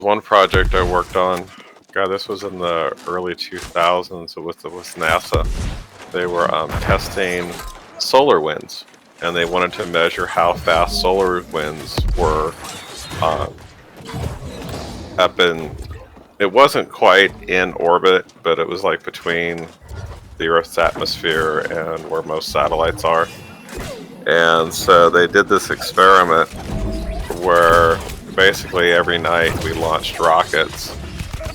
One project I worked on, God, this was in the early 2000s with NASA. They were testing solar winds, and they wanted to measure how fast solar winds were um, up in. It wasn't quite in orbit, but it was like between the Earth's atmosphere and where most satellites are. And so they did this experiment where basically every night we launched rockets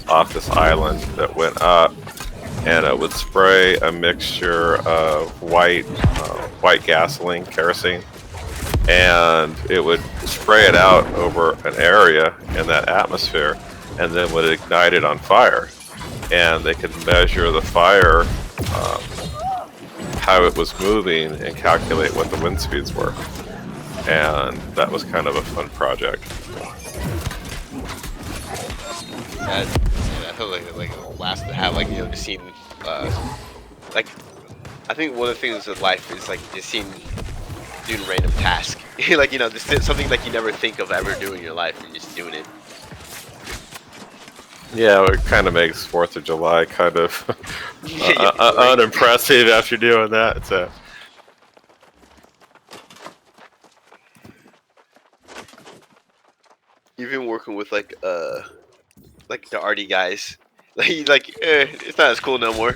off this island that went up, and it would spray a mixture of white gasoline, kerosene, and it would spray it out over an area in that atmosphere, and then would ignite it on fire. And they could measure the fire, how it was moving, and calculate what the wind speeds were. And that was kind of a fun project. I feel like last to have just seeing like I think one of the things with life is like just seeing doing random tasks like just something like you never think of ever doing in your life and just doing it. Yeah, it kind of makes 4th of July kind of unimpressive after doing that. So. You've been working with like the arty guys. It's not as cool no more.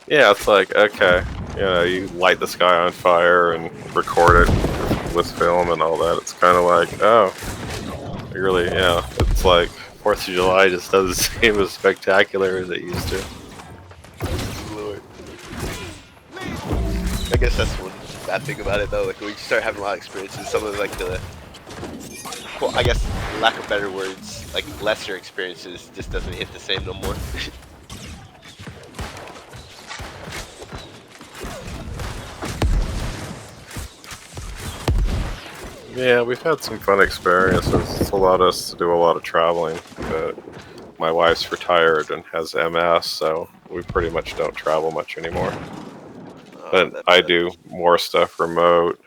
Yeah, it's like, okay, you light the sky on fire and record it with film and all that. It's kind of like, oh, really, yeah. It's like 4th of July just doesn't seem as spectacular as it used to. Lord. I guess that's one bad thing about it though. Like when you start having a lot of experiences, some of like well, I guess lack of better words, like lesser experiences just doesn't hit the same no more. Yeah, we've had some fun experiences. It's allowed us to do a lot of traveling, but my wife's retired and has MS, so we pretty much don't travel much anymore. But I do more stuff remote.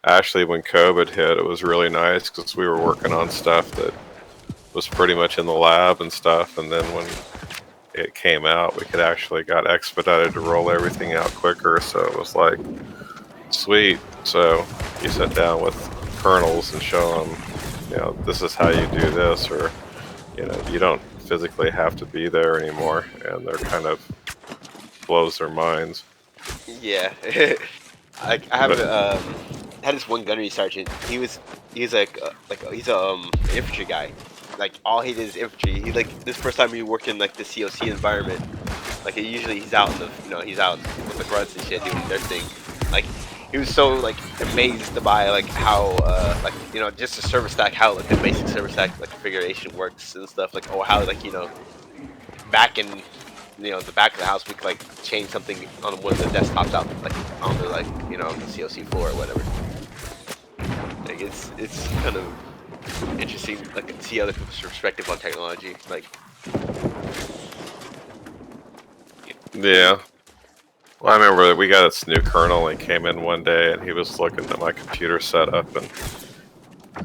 Actually, when COVID hit, it was really nice because we were working on stuff that was pretty much in the lab and stuff, and then when it came out, we could actually got expedited to roll everything out quicker, so it was like, sweet. So you sit down with kernels and show them, this is how you do this, or, you don't physically have to be there anymore, and they're kind of blows their minds. Yeah. I have had this one gunnery sergeant. He's he's a infantry guy. Like all he did is infantry. He like this first time he worked in like the COC environment. Like usually he's out in the he's out with the grunts and shit doing their thing. Like he was so like amazed by like how just the server stack, how like the basic server stack like configuration works and stuff, like how like back in the back of the house we could like change something on one of the desktops out like on the the COC floor or whatever. Like it's kind of interesting like to see other people's perspective on technology. Like Yeah. Well, I remember we got this new kernel and came in one day and he was looking at my computer setup and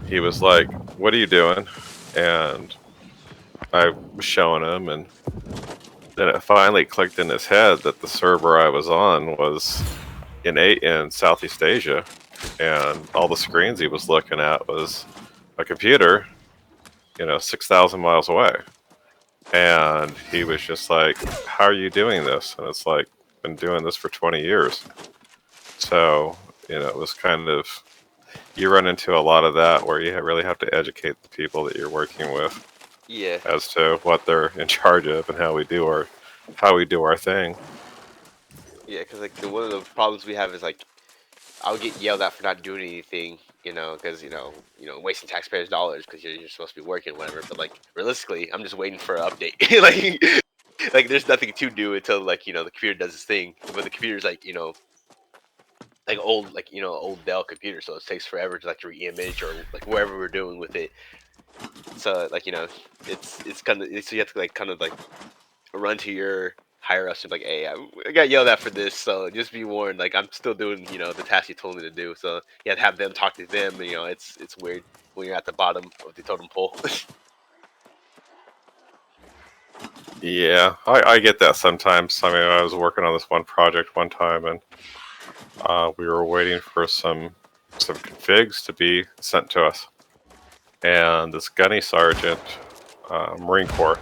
he was like, "What are you doing?" And I was showing him, and then it finally clicked in his head that the server I was on was in Southeast Asia, and all the screens he was looking at was a computer, 6,000 miles away. And he was just like, "How are you doing this?" And it's like, "Been doing this for 20 years." So, it was kind of, you run into a lot of that where you really have to educate the people that you're working with. yeah, As to what they're in charge of and how we do our thing. yeah, because like one of the problems we have is like I would get yelled at for not doing anything, because wasting taxpayers' dollars because you're supposed to be working, whatever. But like realistically, I'm just waiting for an update. like there's nothing to do until like the computer does its thing. But the computer's like like old old Dell computer, so it takes forever to like re-image or like wherever we're doing with it. So like it's kind of so you have to like kind of like run to your higher ups and be like, hey, I got yelled at for this, so just be warned. Like I'm still doing the task you told me to do. So you have to have them talk to them. And, it's weird when you're at the bottom of the totem pole. Yeah, I get that sometimes. I mean, I was working on this one project one time, and we were waiting for some configs to be sent to us. And this gunny sergeant, Marine Corps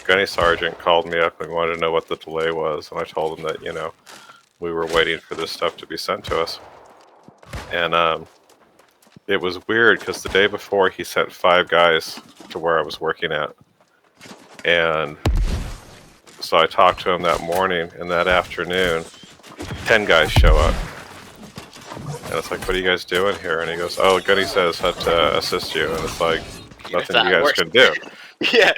gunny sergeant, called me up and wanted to know what the delay was. And I told him that we were waiting for this stuff to be sent to us. And it was weird because the day before he sent 5 guys to where I was working at, and so I talked to him that morning, and that afternoon, 10 guys show up. And it's like, what are you guys doing here? And he goes, oh, Gunny says how to assist you. And it's like, nothing you guys can do. Yeah.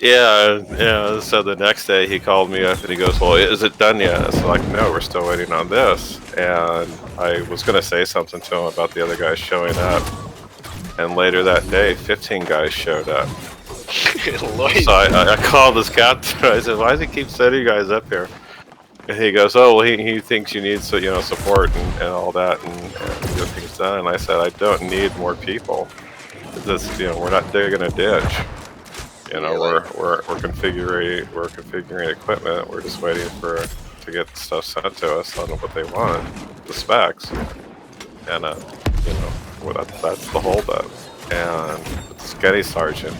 Yeah. So the next day he called me up and he goes, well, is it done yet? It's like, no, we're still waiting on this. And I was going to say something to him about the other guys showing up. And later that day, 15 guys showed up. So I called this captain. I said, why does he keep sending you guys up here? And he goes, oh, well, he thinks you need support and all that and get things done. And I said, I don't need more people. This, we're not digging a ditch. We're configuring equipment. We're just waiting to get stuff sent to us on what they want, the specs, and that's the holdup. And this Getty sergeant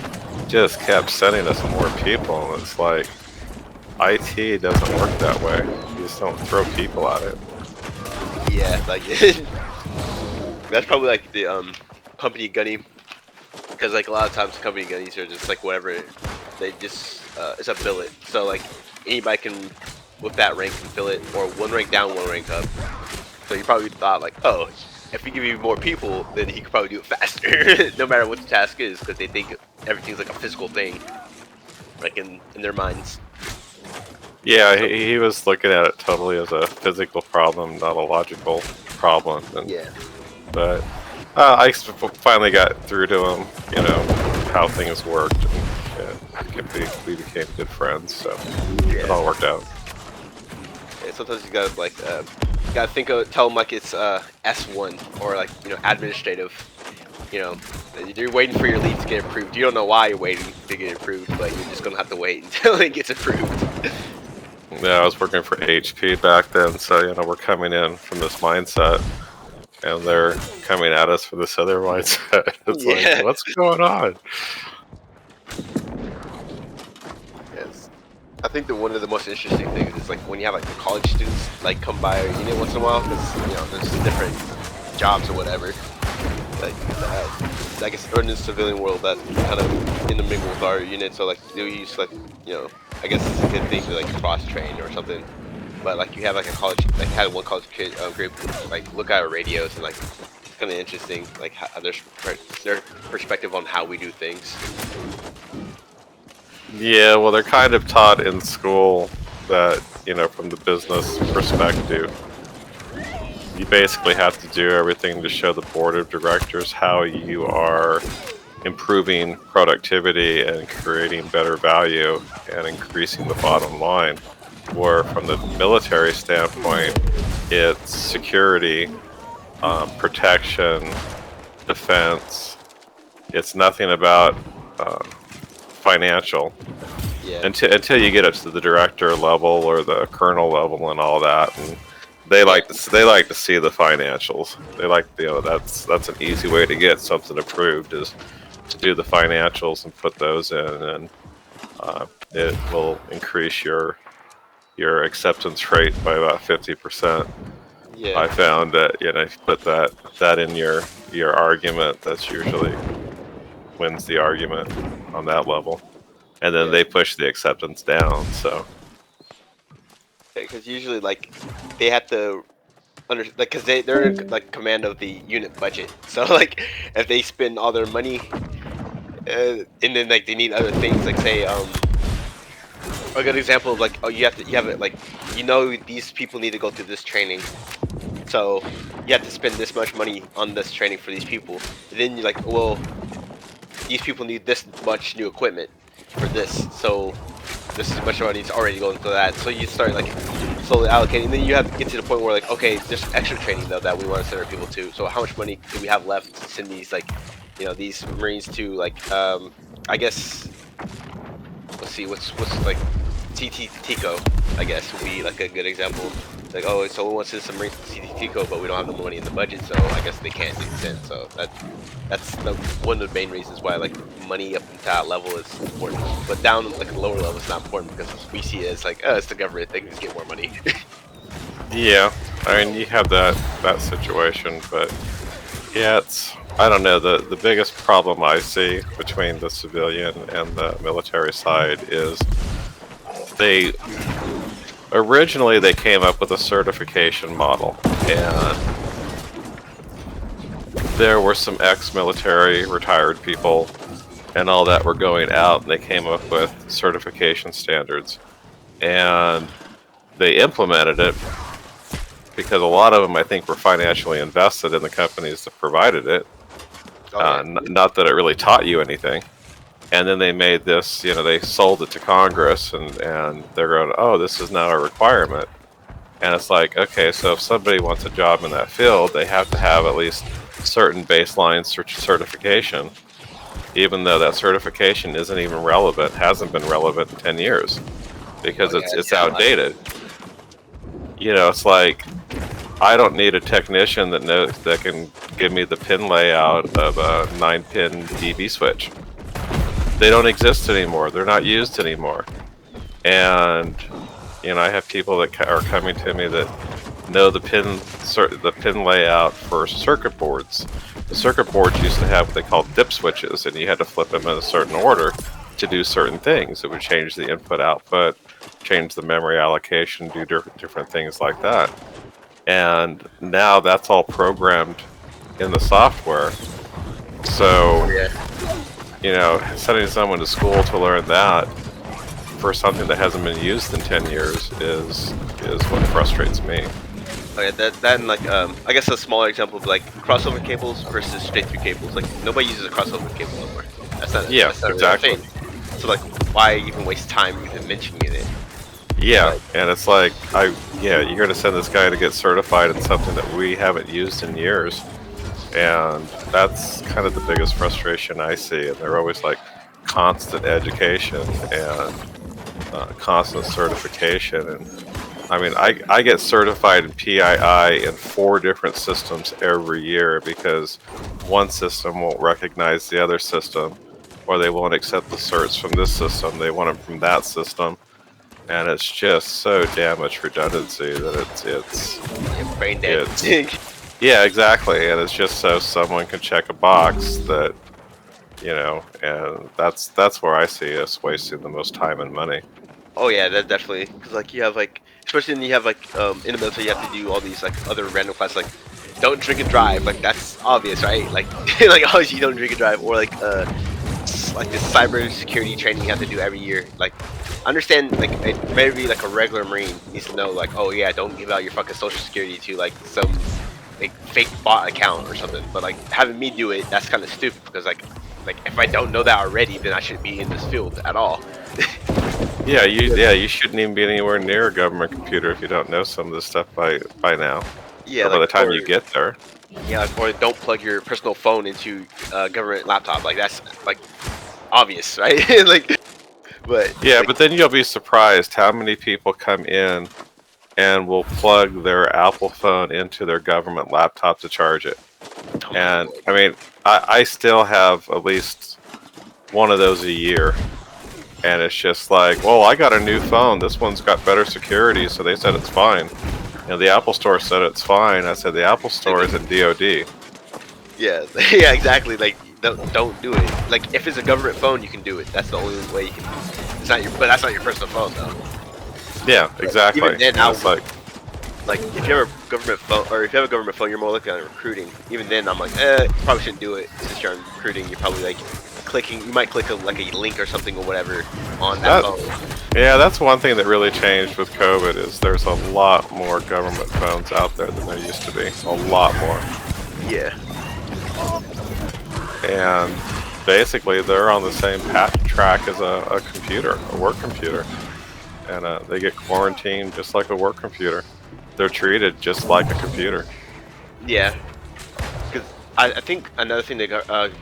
just kept sending us more people, and it's like IT doesn't work that way. You just don't throw people at it. Yeah, like that's probably like the company gunny. Because like a lot of times company gunnies are just like whatever, they just it's a billet. So like anybody can with that rank can fill it, or one rank down, one rank up. So you probably thought like, oh, if we give you more people, then he could probably do it faster, no matter what the task is, because they think everything's like a physical thing, like in their minds. Yeah, he was looking at it totally as a physical problem, not a logical problem. And, yeah. But I finally got through to him, how things worked, and we became good friends, so it all worked out. Yeah, sometimes you gotta like, tell them like it's S1 or like administrative. You're waiting for your lead to get approved. You don't know why you're waiting to get approved, but you're just gonna have to wait until it gets approved. Yeah, I was working for HP back then, so we're coming in from this mindset. And they're coming at us for this other mindset. It's like, what's going on? Yes. I think that one of the most interesting things is like when you have like college students like come by our unit once in a while, because there's different jobs or whatever. Like I guess or in the civilian world that kind of intermingle with our unit, so like they use like I guess it's a good thing to like cross train or something. But like you have like a college, like had one college kid group like look at our radios, and like it's kind of interesting, like how their perspective on how we do things. Yeah, well, they're kind of taught in school that from the business perspective, you basically have to do everything to show the board of directors how you are improving productivity and creating better value and increasing the bottom line. Where from the military standpoint, it's security, protection, defense. It's nothing about financial. Yeah. Until you get up to the director level or the colonel level and all that, and they like to see the financials. They like that's an easy way to get something approved is to do the financials and put those in, and it will increase your acceptance rate by about 50%. Yeah. I found that if you put that in your argument, that's usually wins the argument on that level, and then they push the acceptance down. So because usually like they have to because they're in like command of the unit budget. So like if they spend all their money and then like they need other things, like say a good example of like, oh, you have it like these people need to go through this training, so you have to spend this much money on this training for these people. And then you're like, well, these people need this much new equipment for this, so this is much money is already going to that. So you start like slowly allocating. And then you have to get to the point where like, okay, there's extra training though that we want to send our people to. So how much money do we have left to send these like these Marines to like I guess let's see, what's like CT Tico, I guess would be like a good example. Like, oh, someone wants to submarine CT Tico, but we don't have the money in the budget, so I guess they can't extend. So that's one of the main reasons why like money up to that level is important, but down like a lower level is not important because we see it as like, oh, it's the government, they can just get more money. Yeah, I mean you have that situation, but yeah, it's I don't know. The biggest problem I see between the civilian and the military side is they originally they came up with a certification model, and there were some ex-military retired people and all that were going out, and they came up with certification standards, and they implemented it because a lot of them, I think, were financially invested in the companies that provided it. Oh, yeah. Not that it really taught you anything. And then they made this, they sold it to Congress, and they're going, oh, this is now a requirement. And it's like, okay, so if somebody wants a job in that field, they have to have at least certain baseline certification, even though that certification isn't even relevant, hasn't been relevant in 10 years, because it's outdated. It's like, I don't need a technician that can give me the pin layout of a 9-pin DB switch. They don't exist anymore. They're not used anymore. And I have people that are coming to me that know the pin layout for circuit boards. The circuit boards used to have what they called dip switches, and you had to flip them in a certain order to do certain things. It would change the input-output, change the memory allocation, do different things like that. And now that's all programmed in the software. So, sending someone to school to learn that for something that hasn't been used in 10 years is what frustrates me. Okay, that and like I guess a smaller example of like crossover cables versus straight through cables. Like nobody uses a crossover cable anymore. That's not exactly. Really a thing. So like, why even waste time even mentioning it? Yeah, and it's like you're gonna send this guy to get certified in something that we haven't used in years, and that's kind of the biggest frustration I see. And they're always like constant education and constant certification. And I mean, I get certified in PII in 4 different systems every year because one system won't recognize the other system, or they won't accept the certs from this system. They want them from that system. And it's just so damn much redundancy that it's brain dead. Yeah, exactly. And it's just so someone can check a box that, and that's where I see us wasting the most time and money. Oh yeah, that definitely. Because like you have like, especially when you have like in the military, you have to do all these like other random classes like, don't drink and drive. Like that's obvious, right? Like like obviously you don't drink and drive, or like this cyber security training you have to do every year. Like, understand, like, maybe like a regular Marine needs to know, like, oh yeah, don't give out your fucking social security to like some like fake bot account or something. But like having me do it, that's kind of stupid because like if I don't know that already, then I shouldn't be in this field at all. You shouldn't even be anywhere near a government computer if you don't know some of this stuff by now. Yeah, or by the time you get there. Yeah, or don't plug your personal phone into a government laptop. Like that's like obvious, right? Like, but yeah, like, but then you'll be surprised how many people come in and will plug their Apple phone into their government laptop to charge it. And I mean, I still have at least one of those a year. And it's just like, well, I got a new phone. This one's got better security, so they said it's fine. The Apple Store said it's fine. I said the Apple Store is in DOD. Yeah, yeah, exactly. Like, don't do it. Like, if it's a government phone, you can do it. That's the only way you can. It's not but that's not your personal phone, though. Yeah, exactly. Even then, it's like if you have a government phone, or if you have a government phone, you're more likely on recruiting. Even then, I'm like, you probably shouldn't do it since you're on recruiting. You're probably like clicking. You might click a link or something or whatever on that phone. Yeah, that's one thing that really changed with COVID is there's a lot more government phones out there than there used to be. A lot more. Yeah. And basically, they're on the same patent track as a computer, a work computer. And they get quarantined just like a work computer. They're treated just like a computer. Yeah. Because I think another thing that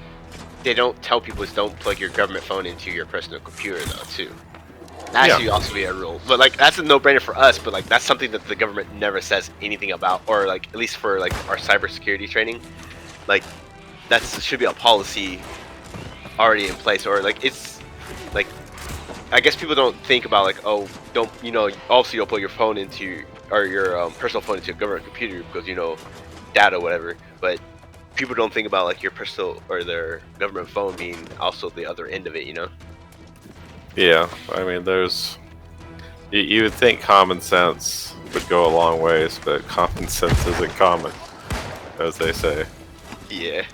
they don't tell people is don't plug your government phone into your personal computer though too. That should also be a rule. But like that's a no-brainer for us. But like that's something that the government never says anything about, or like at least for like our cybersecurity training, like that's should be a policy already in place, or like it's like I guess people don't think about like, oh, don't obviously you'll put your phone into your personal phone into a government computer because data whatever, but people don't think about like your personal or their government phone being also the other end of it. Yeah, I mean, you would think common sense would go a long ways, but common sense isn't common, as they say. Yeah.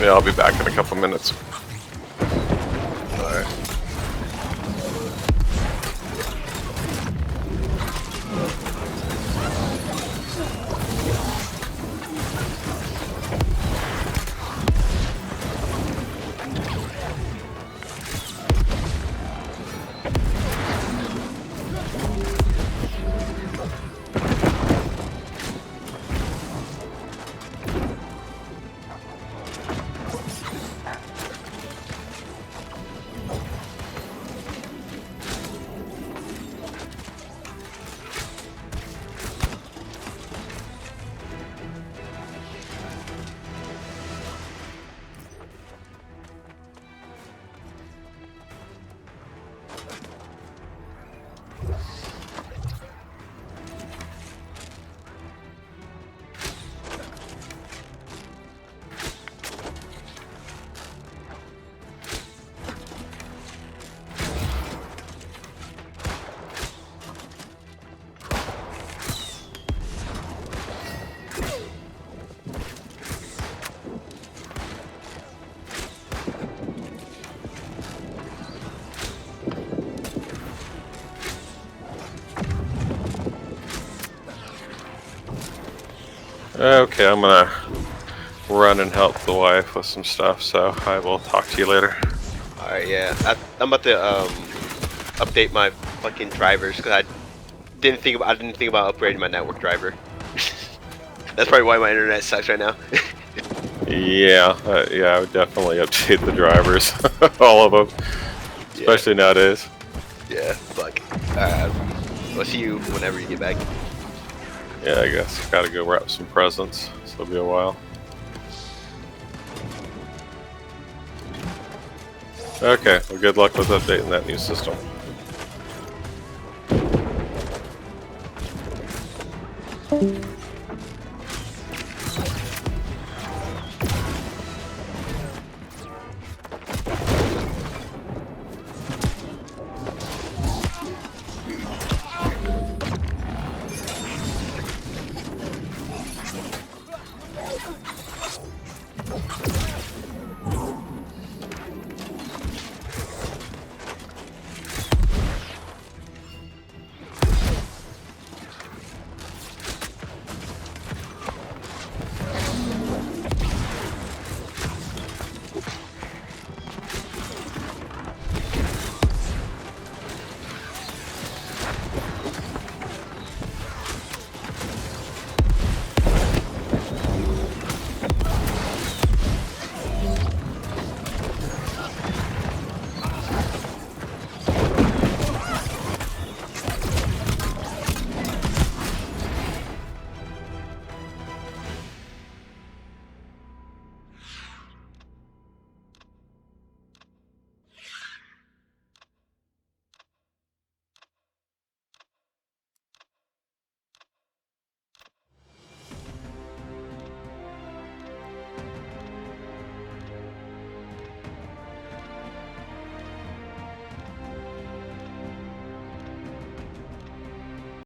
Yeah, I'll be back in a couple minutes. Alright. Okay, I'm gonna run and help the wife with some stuff, so I will talk to you later. Alright, yeah. I'm about to update my fucking drivers because I didn't think about upgrading my network driver. That's probably why my internet sucks right now. Yeah, yeah, I would definitely update the drivers, all of them, especially nowadays. Yeah, fuck. I'll see you whenever you get back. Yeah, I guess gotta go wrap some presents, so it'll be a while. Okay, well, good luck with updating that new system.